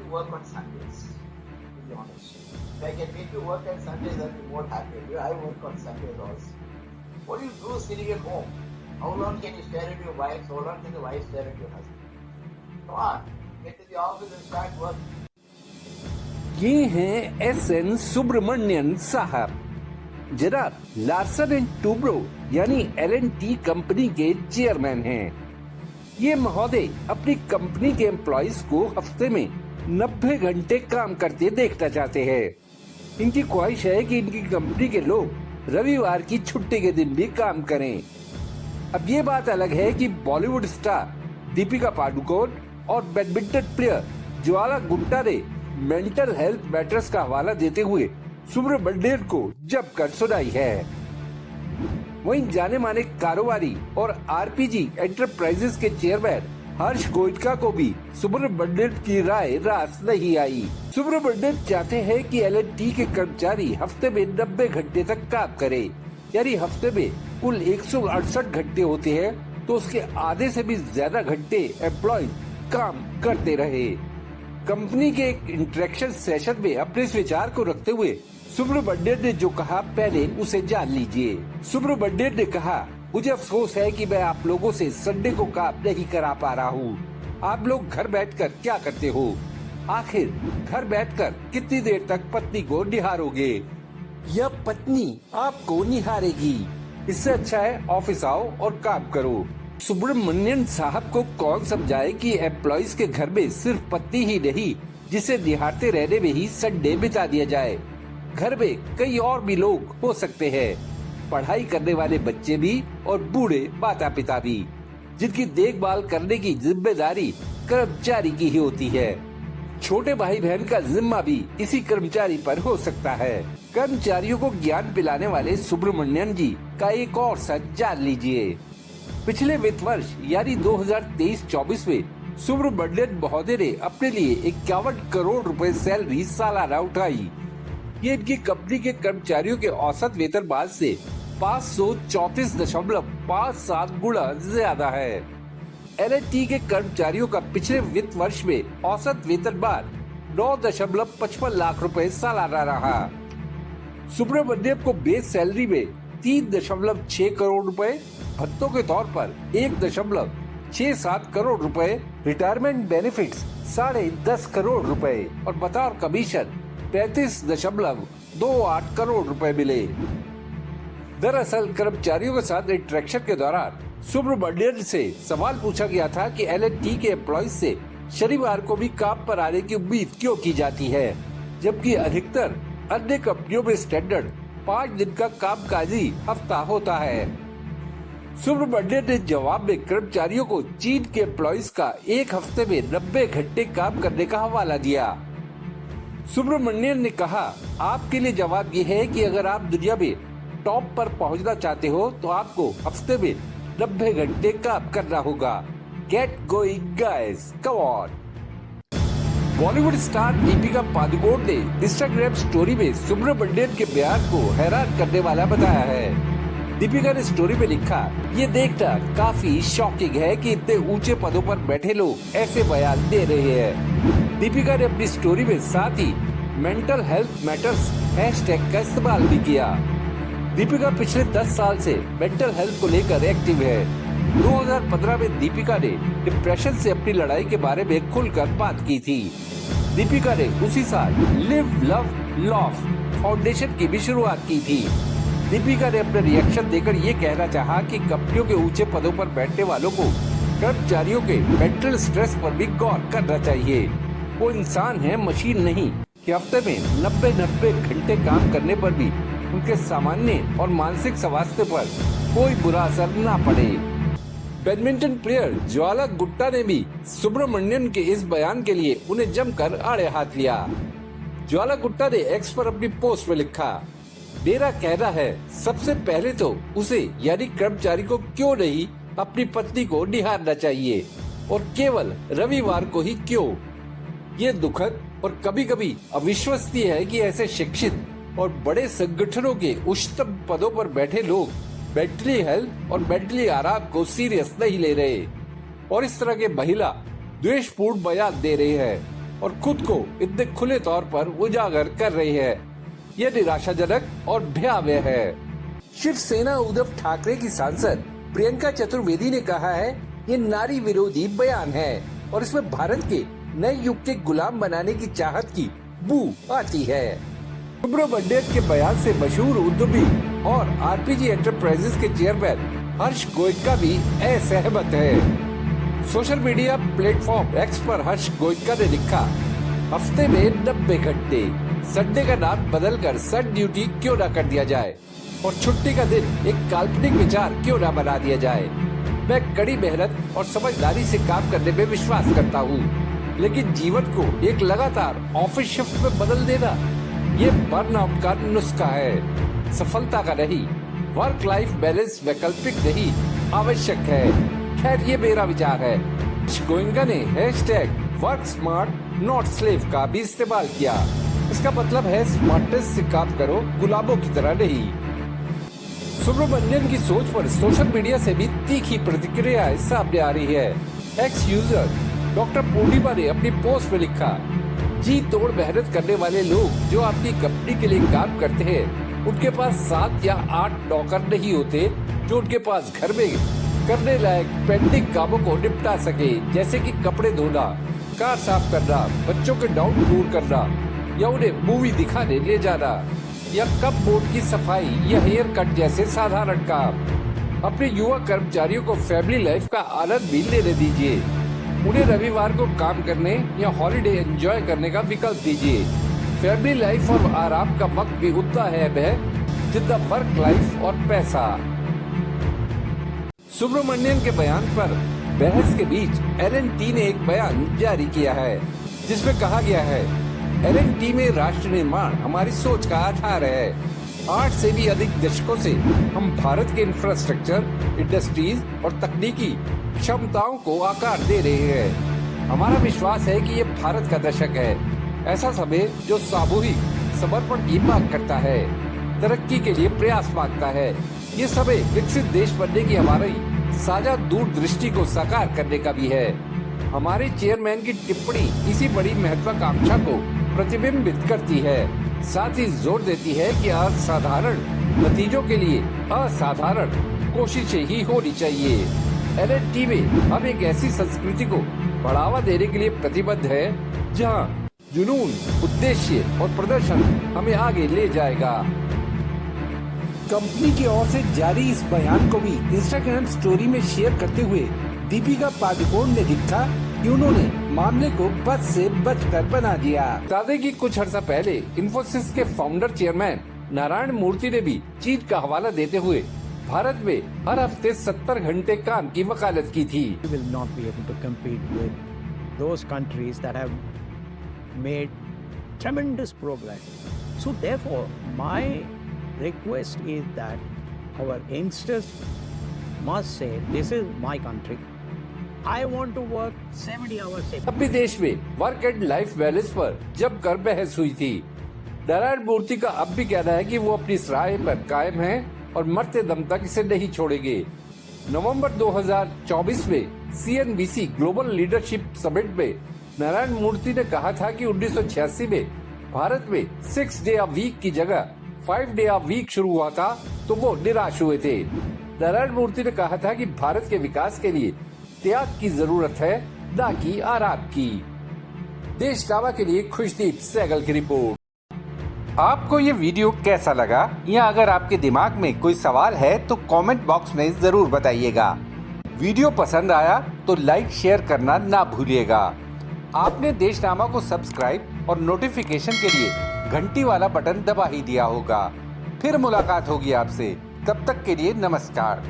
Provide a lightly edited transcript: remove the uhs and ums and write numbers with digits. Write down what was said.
to work on Sundays, to be honest. If I can make you work on Sundays, I'll be more happy. I work on Sundays also. What do you do sitting at home? How long can you stare at your wife? How long can the wife stare at your husband? Come on, get to the office and start work. ये हैं SN. Subramanian साहब, जनाब Larsen and Toubro यानी L&T company के chairman हैं। ये महोदय अपनी कंपनी के एम्प्लॉइज को हफ्ते में 90 घंटे काम करते देखना चाहते हैं। इनकी ख्वाहिश है कि इनकी कंपनी के लोग रविवार की छुट्टी के दिन भी काम करें। अब ये बात अलग है कि बॉलीवुड स्टार दीपिका पादुकोण और बैडमिंटन प्लेयर ज्वाला गुट्टा ने मेंटल हेल्थ मैटर्स का हवाला देते हुए सुब्रमण्यन को जमकर सुनाई है। वहीं जाने माने कारोबारी और आरपीजी एंटरप्राइजेस के चेयरमैन हर्ष गोयटका को भी सुब्रमण्यन की राय रास नहीं आई। सुब्रमण्यन चाहते हैं कि L&T के कर्मचारी हफ्ते में 90 घंटे तक काम करें, यानी हफ्ते में कुल 168 घंटे होते हैं तो उसके आधे से भी ज्यादा घंटे एम्प्लॉय काम करते रहे। कंपनी के एक इंटरेक्शन सेशन में अपने इस विचार को रखते हुए सुब्रमण्यन ने जो कहा पहले उसे जान लीजिए। सुब्रमण्यन ने कहा, मुझे अफसोस है कि मैं आप लोगों से संडे को काम नहीं करा पा रहा हूँ। आप लोग घर बैठकर क्या करते हो? आखिर घर बैठकर कितनी देर तक पत्नी को निहारोगे या पत्नी आपको निहारेगी? इससे अच्छा है ऑफिस आओ और काम करो। सुब्रमण्यन साहब को कौन समझाए कि एम्प्लॉइज के घर में सिर्फ पत्नी ही नहीं, जिसे निहारते रहने में ही संडे बिता दिया जाए। घर में कई और भी लोग हो सकते हैं, पढ़ाई करने वाले बच्चे भी और बूढ़े माता पिता भी, जिनकी देखभाल करने की जिम्मेदारी कर्मचारी की ही होती है। छोटे भाई बहन का जिम्मा भी इसी कर्मचारी पर हो सकता है। कर्मचारियों को ज्ञान पिलाने वाले सुब्रमण्यन जी का एक और सच जान लीजिए। पिछले वित्त वर्ष यानी 2023-24 में सुब्रमण्यन महोदय ने अपने लिए 51 करोड़ रुपए सैलरी सालाना उठाई। ये इनकी कंपनी के कर्मचारियों के औसत वेतनमान से 534.57 गुना ज्यादा है। L&T के कर्मचारियों का पिछले वित्त वर्ष में औसत वेतनमान 9.55 लाख रुपए सालाना रहा। सुब्रमण्यन को बेस सैलरी में 3.6 करोड़ रुपए, भत्तों के तौर पर 1.67 करोड़ रुपए, रिटायरमेंट बेनिफिट्स 10.5 करोड़ रुपए और बतौर कमीशन 35.28 करोड़ रुपए मिले। दरअसल कर्मचारियों के साथ इंटरेक्शन के दौरान सुब्रमण्यन से सवाल पूछा गया था कि L&T के एम्प्लॉइज से शनिवार को भी काम पर आने की उम्मीद क्यों की जाती है, जबकि अधिकतर अन्य कंपनियों में स्टैंडर्ड 5 दिन का कामकाजी हफ्ता होता है। सुब्रमण्यन ने जवाब में कर्मचारियों को चीन के एम्प्लॉइज का एक हफ्ते में 90 घंटे काम करने का हवाला दिया। सुब्रमण्यन ने कहा, आपके लिए जवाब ये है कि अगर आप दुनिया में टॉप पर पहुंचना चाहते हो तो आपको हफ्ते में 90 घंटे काम करना होगा। Get going guys, come on. Bollywood star Deepika Padukone ने इंस्टाग्राम स्टोरी में सुब्रमण्यन के बयान को हैरान करने वाला बताया है। दीपिका ने स्टोरी में लिखा, ये देखना काफी शॉकिंग है कि इतने ऊंचे पदों पर बैठे लोग ऐसे बयान दे रहे हैं। दीपिका ने अपनी स्टोरी में साथ ही मेंटल हेल्थ मैटर्स हैशटैग का इस्तेमाल भी किया। दीपिका पिछले 10 साल से मेंटल हेल्थ को लेकर एक्टिव है। 2015 में दीपिका ने डिप्रेशन से अपनी लड़ाई के बारे में खुलकर बात की थी। दीपिका ने उसी साल लिव लव लॉफ फाउंडेशन की भी शुरुआत की थी। दीपिका ने अपने रिएक्शन देकर ये कहना चाहा कि कंपनियों के ऊंचे पदों पर बैठने वालों को कर्मचारियों के मेंटल स्ट्रेस पर भी गौर करना चाहिए। वो इंसान है, मशीन नहीं, कि हफ्ते में 90 घंटे काम करने पर भी उनके सामान्य और मानसिक स्वास्थ्य पर कोई बुरा असर ना पड़े। बैडमिंटन प्लेयर ज्वाला गुट्टा ने भी सुब्रमण्यन के इस बयान के लिए उन्हें जमकर आड़े हाथ लिया। ज्वाला गुट्टा ने एक्स पर अपनी पोस्ट में लिखा, मेरा कहना है सबसे पहले तो उसे यानी कर्मचारी को क्यों नहीं अपनी पत्नी को निहारना चाहिए और केवल रविवार को ही क्यों। ये दुखद और कभी कभी अविश्वसनीय है कि ऐसे शिक्षित और बड़े संगठनों के उच्चतम पदों पर बैठे लोग मेंटली हेल्थ और मेंटली आराम को सीरियस नहीं ले रहे और इस तरह के महिला द्वेषपूर्ण बयान दे रहे हैं। और खुद को इतने खुले तौर पर उजागर कर रही है। यह निराशाजनक और भयावह है। शिवसेना उद्धव ठाकरे की सांसद प्रियंका चतुर्वेदी ने कहा है, ये नारी विरोधी बयान है और इसमें भारत के नए युग के गुलाम बनाने की चाहत की बू आती है। सुब्रमण्यन के बयान से मशहूर उद्यमी और आरपीजी एंटरप्राइजेस के चेयरमैन हर्ष गोयनका भी असहमत है। सोशल मीडिया प्लेटफॉर्म एक्स पर हर्ष गोयनका ने लिखा, हफ्ते में 90 घंटे, संडे का नाम बदलकर सन ड्यूटी क्यों न कर दिया जाए और छुट्टी का दिन एक काल्पनिक विचार क्यों न बना दिया जाए। मैं कड़ी मेहनत और समझदारी से काम करने में विश्वास करता हूँ, लेकिन जीवन को एक लगातार ऑफिस शिफ्ट में बदल देना ये बर्नआउट का नुस्खा है, सफलता का नहीं। वर्क लाइफ बैलेंस वैकल्पिक नहीं, आवश्यक है। खैर, ये मेरा विचार है। गोयनका ने #वर्क स्मार्ट नॉट स्लेव का भी इस्तेमाल किया। इसका मतलब है स्मार्टनेस से काम करो, गुलामों की तरह नहीं। सुब्रमण्यन की सोच पर सोशल मीडिया से भी तीखी प्रतिक्रियाएं सामने आ रही है। एक्स यूजर डॉक्टर पूर्णिमा ने अपनी पोस्ट में लिखा, जी तोड़ मेहनत करने वाले लोग जो आपकी कंपनी के लिए काम करते हैं, उनके पास 7 या 8 नौकर नहीं होते जो उनके पास घर में करने लायक पेंडिंग कामों को निपटा सके, जैसे कि कपड़े धोना, कार साफ करना, बच्चों के डाउट दूर करना या उन्हें मूवी दिखाने ले जाना या कप बोर्ड की सफाई या हेयर कट जैसे साधारण काम। अपने युवा कर्मचारियों को फैमिली लाइफ का आनंद भी लेने दीजिए। उन्हें रविवार को काम करने या हॉलिडे एंजॉय करने का विकल्प दीजिए। फैमिली लाइफ और आराम का वक्त भी उतना अहम है जितना वर्क लाइफ और पैसा। सुब्रमण्यन के बयान पर बहस के बीच L&T ने एक बयान जारी किया है, जिसमें कहा गया है, L&T में राष्ट्र निर्माण हमारी सोच का आधार है। 8 से भी अधिक दशकों से हम भारत के इंफ्रास्ट्रक्चर, इंडस्ट्रीज और तकनीकी क्षमताओं को आकार दे रहे हैं। हमारा विश्वास है कि ये भारत का दशक है, ऐसा समय जो सामूहिक समर्पण की मांग करता है, तरक्की के लिए प्रयास मांगता है। ये समय विकसित देश बनने की हमारी साझा दूरदृष्टि को साकार करने का भी है। हमारे चेयरमैन की टिप्पणी इसी बड़ी महत्वाकांक्षा को प्रतिबिंबित करती है, साथ ही जोर देती है कि असाधारण नतीजों के लिए असाधारण कोशिशें ही होनी चाहिए। L&T में हम एक ऐसी संस्कृति को बढ़ावा देने के लिए प्रतिबद्ध है जहां जुनून, उद्देश्य और प्रदर्शन हमें आगे ले जाएगा। कंपनी की ओर से जारी इस बयान को भी इंस्टाग्राम स्टोरी में शेयर करते हुए दीपिका पादुकोण ने लिखा कि उन्होंने मामले को बस से बचकर बना दिया। दादे की कुछ अर्सा पहले इन्फोसिस के फाउंडर चेयरमैन नारायण मूर्ति ने भी चीन का हवाला देते हुए भारत में हर हफ्ते 70 घंटे काम की वकालत की थी। We will not be able to compete with those countries that have made tremendous progress. So therefore, my request is that our youngsters must say, this is my country. I want to work 70 hours a day. अब भी देश में work and life balance पर जब कर बहस हुई थी, नारायण मूर्ति का अब भी कहना है कि वो अपनी इस राय पर कायम है और मरते दम तक इसे नहीं छोड़ेंगे। नवंबर 2024 में CNBC ग्लोबल लीडरशिप समिट में नारायण मूर्ति ने कहा था कि 1986 में भारत में 6 डे अ वीक की जगह 5 डे अ वीक शुरू हुआ था तो वो निराश हुए थे। नारायण मूर्ति ने कहा था कि भारत के विकास के लिए त्याग की जरूरत है, न कि आराम की। देशनामा के लिए खुशदीप सहगल की रिपोर्ट। आपको ये वीडियो कैसा लगा, या अगर आपके दिमाग में कोई सवाल है तो कमेंट बॉक्स में जरूर बताइएगा। वीडियो पसंद आया तो लाइक शेयर करना ना भूलिएगा। आपने देशनामा को सब्सक्राइब और नोटिफिकेशन के लिए घंटी वाला बटन दबा ही दिया होगा। फिर मुलाकात होगी आपसे, तब तक के लिए नमस्कार।